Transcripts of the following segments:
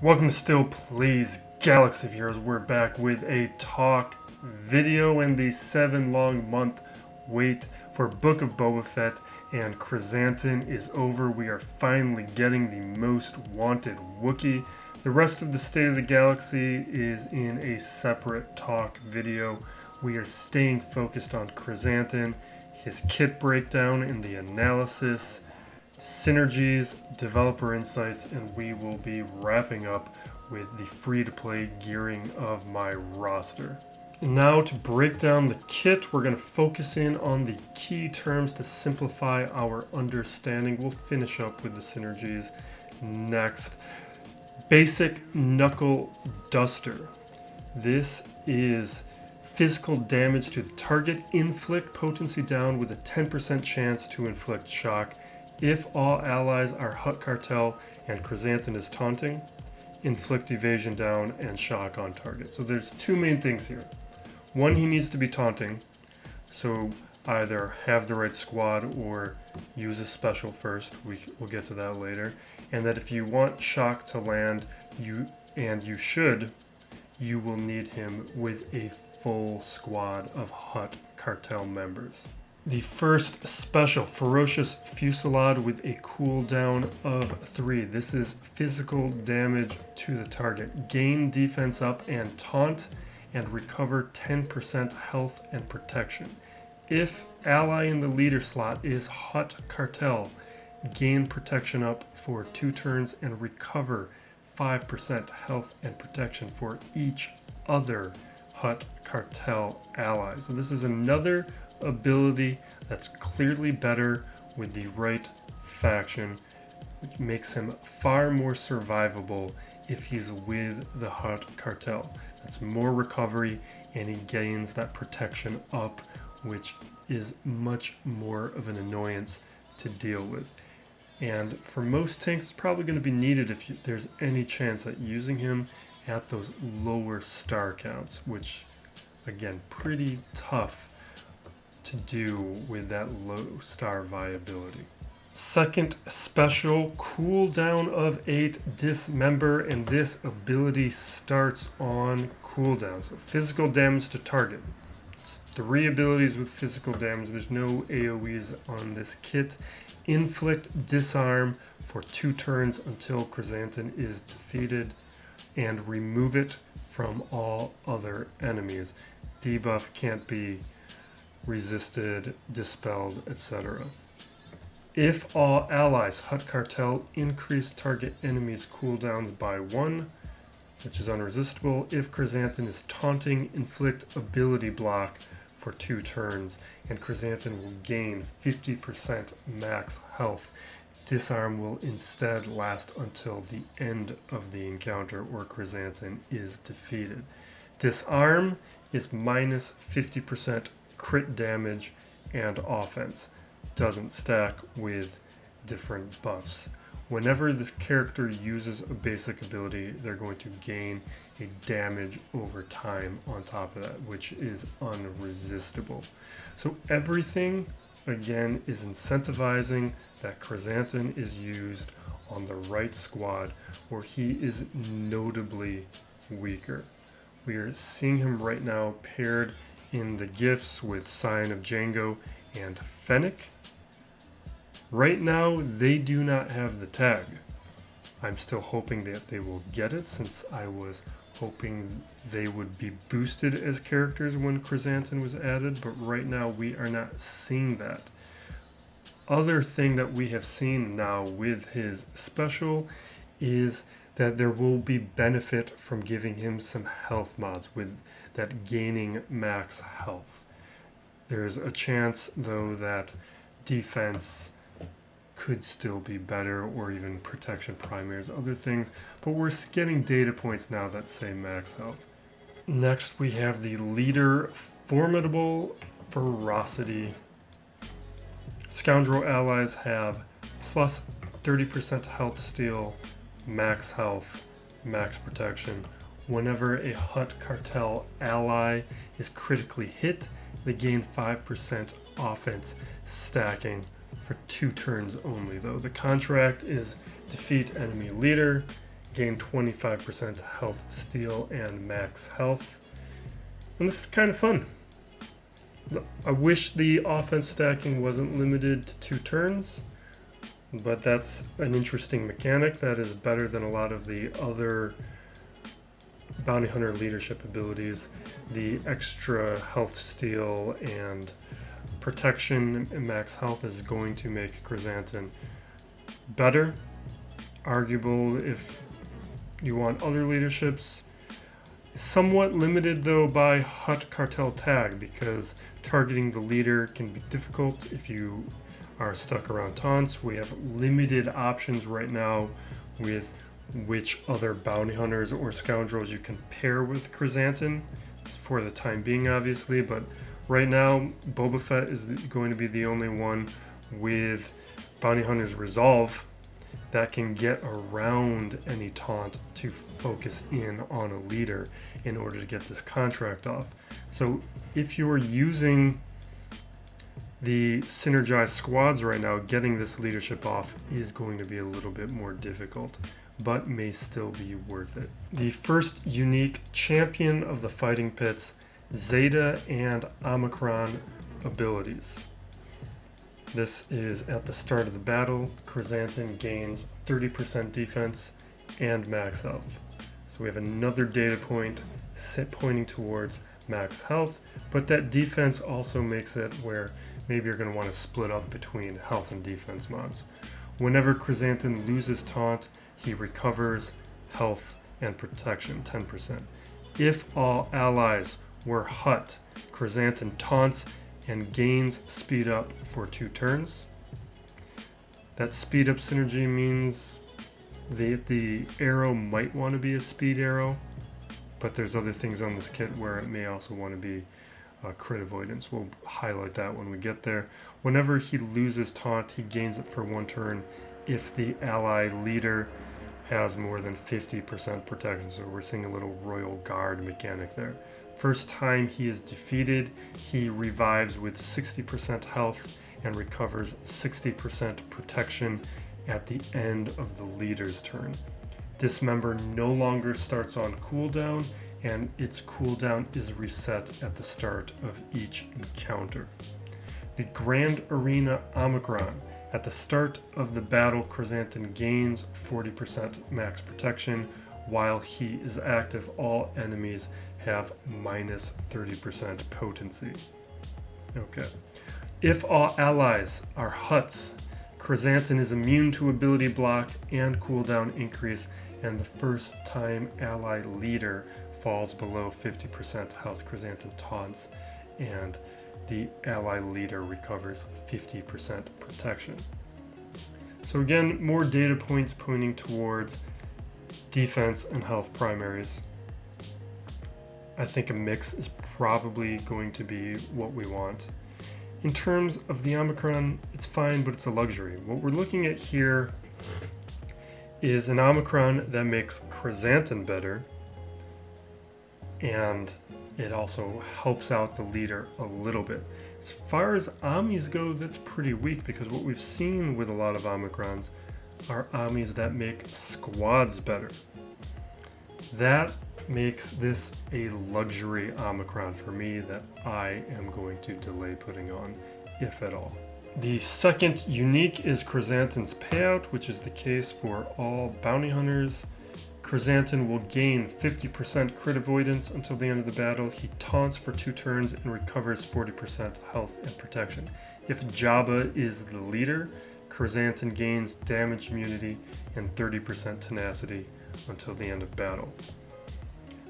Welcome to Still Plays Galaxy Heroes. We're back with a talk video in the 7-long-month wait for Book of Boba Fett and Krrsantan is over. We are finally getting the most wanted Wookie. The rest of the State of the Galaxy is in a separate talk video. We are staying focused on Krrsantan, his kit breakdown and the analysis, Synergies, developer insights, and we will be wrapping up with the free-to-play gearing of my roster. Now to break down the kit, we're going to focus in on the key terms to simplify our understanding. We'll finish up with the Synergies next. Basic Knuckle Duster. This is physical damage to the target, inflict potency down with a 10% chance to inflict shock. If all allies are Hutt Cartel and Krrsantan is taunting, inflict evasion down and shock on target. So there's two main things here. One, he needs to be taunting, so either have the right squad or use a special first. We'll get to that later. And that if you want shock to land, you will need him with a full squad of Hutt Cartel members. The first special, Ferocious Fusillade with a cooldown of 3. This is physical damage to the target. Gain defense up and taunt and recover 10% health and protection. If ally in the leader slot is Hutt Cartel, gain protection up for 2 turns and recover 5% health and protection for each other Hutt Cartel ally. So this is another ability that's clearly better with the right faction, which makes him far more survivable if he's with the Hutt Cartel. That's more recovery, and he gains that protection up, which is much more of an annoyance to deal with. And for most tanks, it's probably going to be needed if there's any chance at using him at those lower star counts, which, again, pretty tough to do with that low star viability. Second special, cooldown of 8, Dismember, and this ability starts on cooldown. So physical damage to target. It's 3 abilities with physical damage. There's no AoEs on this kit. Inflict Disarm for 2 turns until Krrsantan is defeated, and remove it from all other enemies. Debuff can't be resisted, dispelled, etc. If all allies Hutt Cartel, increase target enemies' cooldowns by 1, which is unresistible. If Krrsantan is taunting, inflict ability block for 2 turns, and Krrsantan will gain 50% max health. Disarm will instead last until the end of the encounter or Krrsantan is defeated. Disarm is minus 50% crit damage and offense. Doesn't stack with different buffs. Whenever this character uses a basic ability, they're going to gain a damage over time on top of that, which is unresistible. So everything, again, is incentivizing that Krrsantan is used on the right squad where he is notably weaker. We are seeing him right now paired in the gifts with Scion of Django and Fennec. Right now, they do not have the tag. I'm still hoping that they will get it, since I was hoping they would be boosted as characters when Krrsantan was added, but right now we are not seeing that. Other thing that we have seen now with his special is that there will be benefit from giving him some health mods with that gaining max health. There's a chance, though, that defense could still be better, or even protection primaries, other things, but we're getting data points now that say max health. Next, we have the leader, Formidable Ferocity. Scoundrel allies have plus 30% health steal, max health, max protection. Whenever a Hutt Cartel ally is critically hit, they gain 5% offense stacking for 2 turns only, though. The contract is defeat enemy leader, gain 25% health steal and max health. And this is kind of fun. I wish the offense stacking wasn't limited to 2 turns, but that's an interesting mechanic that is better than a lot of the other bounty hunter leadership abilities. The extra health steal and protection and max health is going to make Krrsantan better. Arguable if you want other leaderships. Somewhat limited though by Hutt Cartel tag, because targeting the leader can be difficult if you are stuck around taunts. We have limited options right now with which other bounty hunters or scoundrels you can pair with Krrsantan, for the time being obviously, but right now Boba Fett is going to be the only one with Bounty Hunter's Resolve that can get around any taunt to focus in on a leader in order to get this contract off. So if you are using the synergized squads right now, getting this leadership off is going to be a little bit more difficult, but may still be worth it. The first unique champion of the fighting pits, Zeta and Omicron abilities. This is at the start of the battle. Krrsantan gains 30% defense and max health. So we have another data point pointing towards max health, but that defense also makes it where maybe you're going to want to split up between health and defense mods. Whenever Krrsantan loses taunt, he recovers health and protection 10%. If all allies were Hutt, Krrsantan taunts and gains speed up for 2 turns. That speed up synergy means the arrow might want to be a speed arrow, but there's other things on this kit where it may also want to be crit avoidance. We'll highlight that when we get there. Whenever he loses taunt, he gains it for 1 turn if the ally leader has more than 50% protection. So we're seeing a little Royal Guard mechanic there. First time he is defeated, he revives with 60% health and recovers 60% protection at the end of the leader's turn. Dismember no longer starts on cooldown, and its cooldown is reset at the start of each encounter. The Grand Arena Omicron. At the start of the battle, Krrsantan gains 40% max protection. While he is active, all enemies have minus 30% potency. Okay. If all allies are Hutts, Krrsantan is immune to ability block and cooldown increase, and the first time ally leader falls below 50% health, Krrsantan taunts, and the ally leader recovers 50% protection. So again, more data points pointing towards defense and health primaries. I think a mix is probably going to be what we want. In terms of the Omicron, it's fine, but it's a luxury. What we're looking at here is an Omicron that makes Krrsantan better, and it also helps out the leader a little bit. As far as Omnis go, that's pretty weak, because what we've seen with a lot of Omicrons are Omnis that make squads better. That makes this a luxury Omicron for me that I am going to delay putting on, if at all. The second unique is Krrsantan's payout, which is the case for all bounty hunters. Krrsantan will gain 50% crit avoidance until the end of the battle. He taunts for 2 turns and recovers 40% health and protection. If Jabba is the leader, Krrsantan gains damage immunity and 30% tenacity until the end of battle.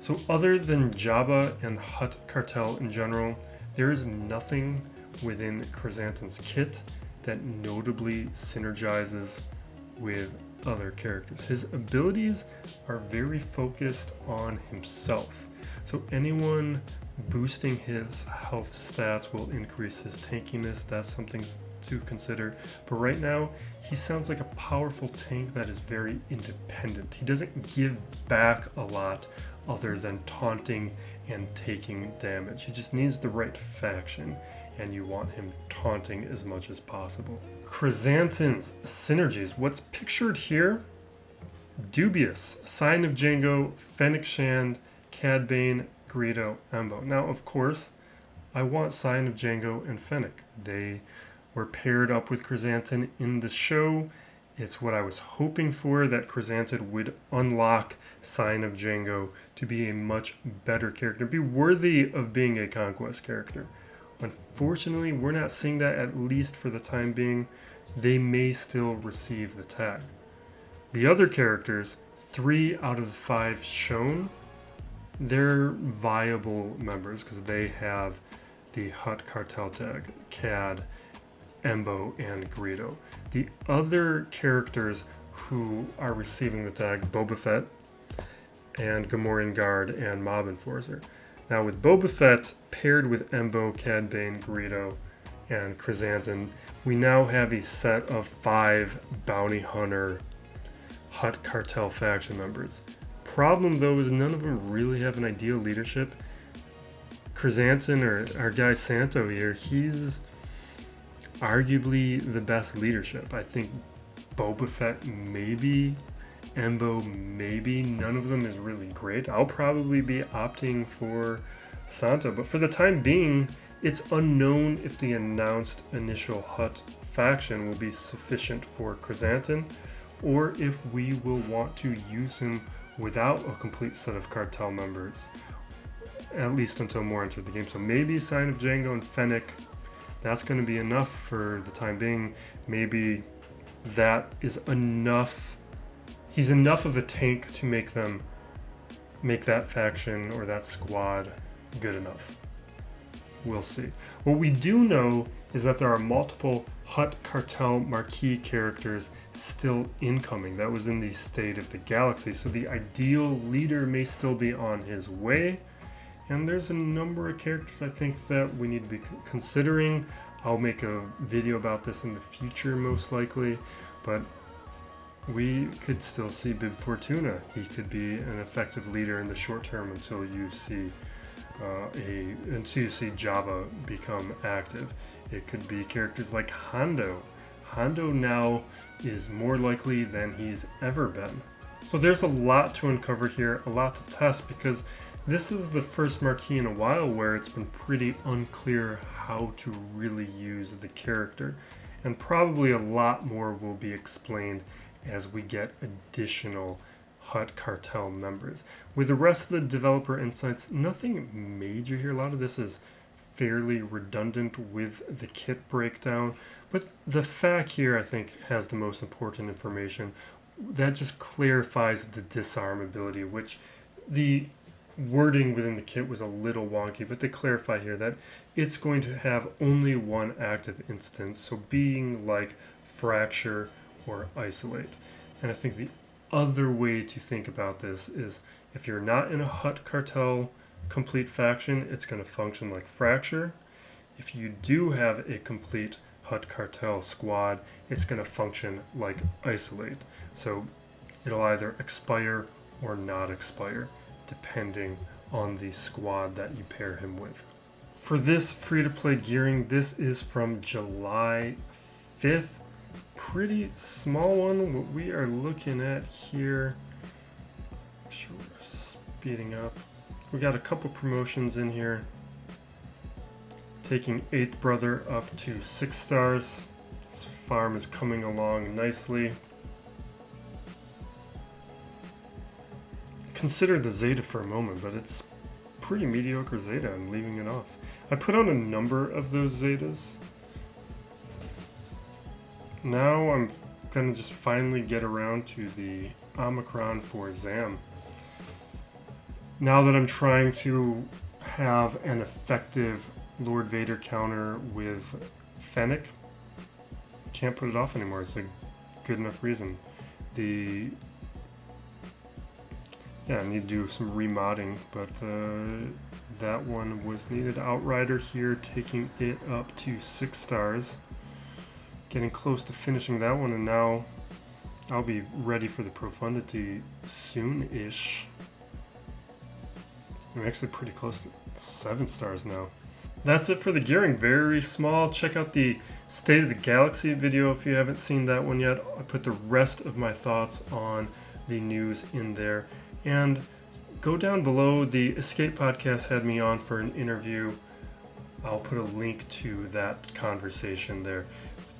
So other than Jabba and Hutt Cartel in general, there is nothing within Krrsantan's kit that notably synergizes with other characters. His abilities are very focused on himself. So anyone boosting his health stats will increase his tankiness. That's something to consider. But right now, he sounds like a powerful tank that is very independent. He doesn't give back a lot other than taunting and taking damage. He just needs the right faction, and you want him taunting as much as possible. Krrsantan's synergies. What's pictured here Dubious, Sign of Django, Fennec Shand, Cad Bane, Greedo, Embo. Now, of course, I want Sign of Django and Fennec. They were paired up with Krrsantan in the show. It's what I was hoping for, that Krrsantan would unlock Sign of Django to be a much better character, be worthy of being a conquest character. Unfortunately, we're not seeing that, at least for the time being. They may still receive the tag. The other characters, 3 out of the 5 shown, they're viable members because they have the Hutt Cartel tag, Cad, Embo, and Greedo. The other characters who are receiving the tag, Boba Fett and Gamorrean Guard and Mob Enforcer. Now with Boba Fett paired with Embo, Cad Bane, Greedo, and Krrsantan, we now have a set of 5 bounty hunter Hutt Cartel faction members. Problem though is none of them really have an ideal leadership. Krrsantan, or our guy Santo here, he's arguably the best leadership. I think Boba Fett maybe, Embo maybe, none of them is really great. I'll probably be opting for Santo, but for the time being, it's unknown if the announced initial Hutt faction will be sufficient for Krrsantan, or if we will want to use him without a complete set of cartel members, at least until more into the game. So maybe Sign of Django and Fennec, that's going to be enough for the time being. Maybe that is enough. He's enough of a tank to make that faction or that squad good enough. We'll see. What we do know is that there are multiple Hutt Cartel Marquee characters still incoming. That was in the State of the Galaxy, so the ideal leader may still be on his way. And there's a number of characters I think that we need to be considering. I'll make a video about this in the future most likely, but we could still see Bib Fortuna. He could be an effective leader in the short term until you see Jabba become active. It could be characters like Hondo. Hondo now is more likely than he's ever been. So there's a lot to uncover here, a lot to test, because this is the first Marquee in a while where it's been pretty unclear how to really use the character. And probably a lot more will be explained as we get additional Hutt Cartel members. With the rest of the developer insights, nothing major here. A lot of this is fairly redundant with the kit breakdown, but the FAQ here I think has the most important information. That just clarifies the disarm ability, which the wording within the kit was a little wonky, but they clarify here that it's going to have only one active instance, so being like Fracture or Isolate. And I think the other way to think about this is if you're not in a Hutt Cartel complete faction, it's going to function like Fracture. If you do have a complete Hutt Cartel squad, it's going to function like Isolate. So it'll either expire or not expire, depending on the squad that you pair him with. For this free-to-play gearing, this is from July 5th. Pretty small one. What we are looking at here, make sure we're speeding up. We got a couple promotions in here. Taking 8th Brother up to 6 stars. This farm is coming along nicely. Consider the Zeta for a moment, but it's pretty mediocre Zeta. I'm leaving it off. I put on a number of those Zetas. Now I'm gonna just finally get around to the Omicron for Zam. Now that I'm trying to have an effective Lord Vader counter with Fennec, can't put it off anymore. It's a good enough reason. I need to do some remodding, but that one was needed. Outrider here, taking it up to 6 stars. Getting close to finishing that one, and now I'll be ready for the Profundity soon-ish. I'm actually pretty close to 7 stars now. That's it for the gearing. Very small. Check out the State of the Galaxy video if you haven't seen that one yet. I put the rest of my thoughts on the news in there. And go down below. The Escape Podcast had me on for an interview. I'll put a link to that conversation there.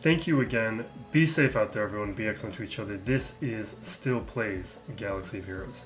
Thank you again. Be safe out there, everyone. Be excellent to each other. This is Still Plays Galaxy of Heroes.